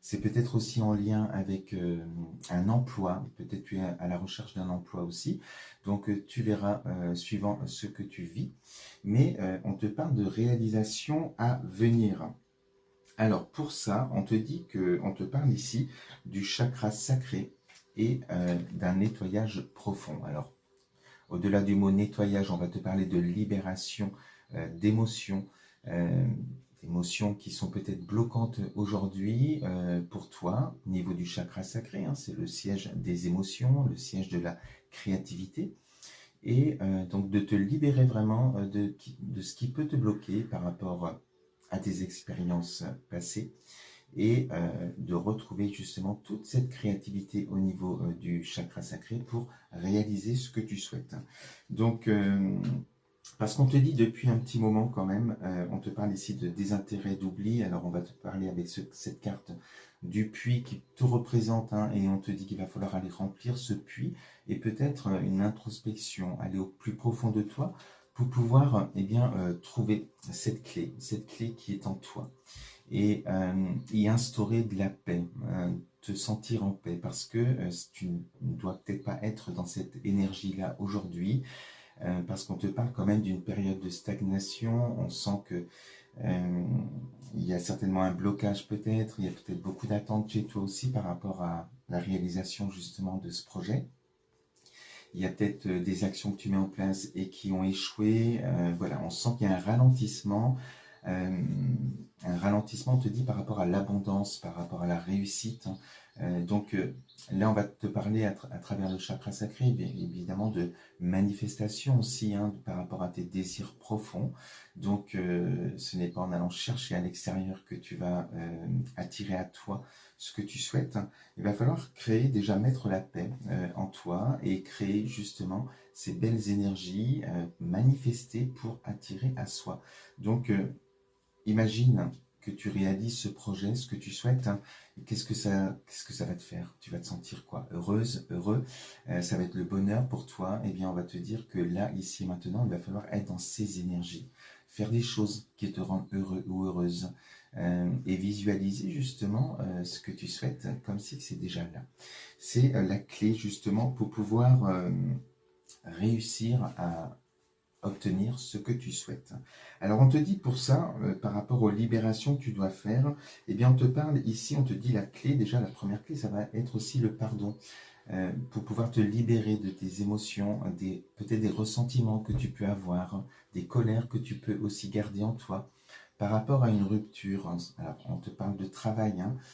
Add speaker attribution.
Speaker 1: C'est peut-être aussi en lien avec un emploi, peut-être tu es à la recherche d'un emploi aussi, donc tu verras suivant ce que tu vis, mais on te parle de réalisation à venir. Alors pour ça, on te parle ici du chakra sacré et d'un nettoyage profond. Alors au-delà du mot nettoyage, on va te parler de libération d'émotions, euh, d'émotions qui sont peut-être bloquantes aujourd'hui pour toi, au niveau du chakra sacré, hein, c'est le siège des émotions, le siège de la créativité, et donc de te libérer vraiment de ce qui peut te bloquer par rapport à tes expériences passées, et de retrouver justement toute cette créativité au niveau du chakra sacré pour réaliser ce que tu souhaites. Donc, parce qu'on te dit depuis un petit moment quand même, on te parle ici de désintérêt, d'oubli, alors on va te parler avec cette carte du puits qui te représente, hein, et on te dit qu'il va falloir aller remplir ce puits, et peut-être une introspection, aller au plus profond de toi, pour pouvoir eh bien, trouver cette clé qui est en toi, et y instaurer de la paix, te sentir en paix, parce que tu ne dois peut-être pas être dans cette énergie-là aujourd'hui, parce qu'on te parle quand même d'une période de stagnation. On sent que euh, il y a certainement un blocage peut-être, il y a peut-être beaucoup d'attentes chez toi aussi par rapport à la réalisation justement de ce projet. Il y a peut-être des actions que tu mets en place et qui ont échoué. Voilà, on sent qu'il y a euh, un ralentissement, on te dit, par rapport à l'abondance, par rapport à la réussite, hein. Donc là, on va te parler à travers le chakra sacré, bien évidemment, de manifestation aussi, hein, par rapport à tes désirs profonds. Donc ce n'est pas en allant chercher à l'extérieur que tu vas attirer à toi ce que tu souhaites. Il va falloir créer, déjà mettre la paix en toi, et créer justement ces belles énergies manifestées pour attirer à soi. Donc imagine que tu réalises ce projet, ce que tu souhaites, hein. Qu'est-ce que ça va te faire? Tu vas te sentir quoi? Heureuse, heureux? Ça va être le bonheur pour toi. Eh bien, on va te dire que là, ici et maintenant, il va falloir être dans ces énergies. Faire des choses qui te rendent heureux ou heureuse. Et visualiser justement ce que tu souhaites comme si c'est déjà là. C'est la clé justement pour pouvoir réussir à obtenir ce que tu souhaites. Alors on te dit pour ça, par rapport aux libérations que tu dois faire, eh bien on te parle ici, on te dit la clé, déjà la première clé, ça va être aussi le pardon, pour pouvoir te libérer de tes émotions, peut-être des ressentiments que tu peux avoir, des colères que tu peux aussi garder en toi, par rapport à une rupture. Alors on te parle de travail, hein,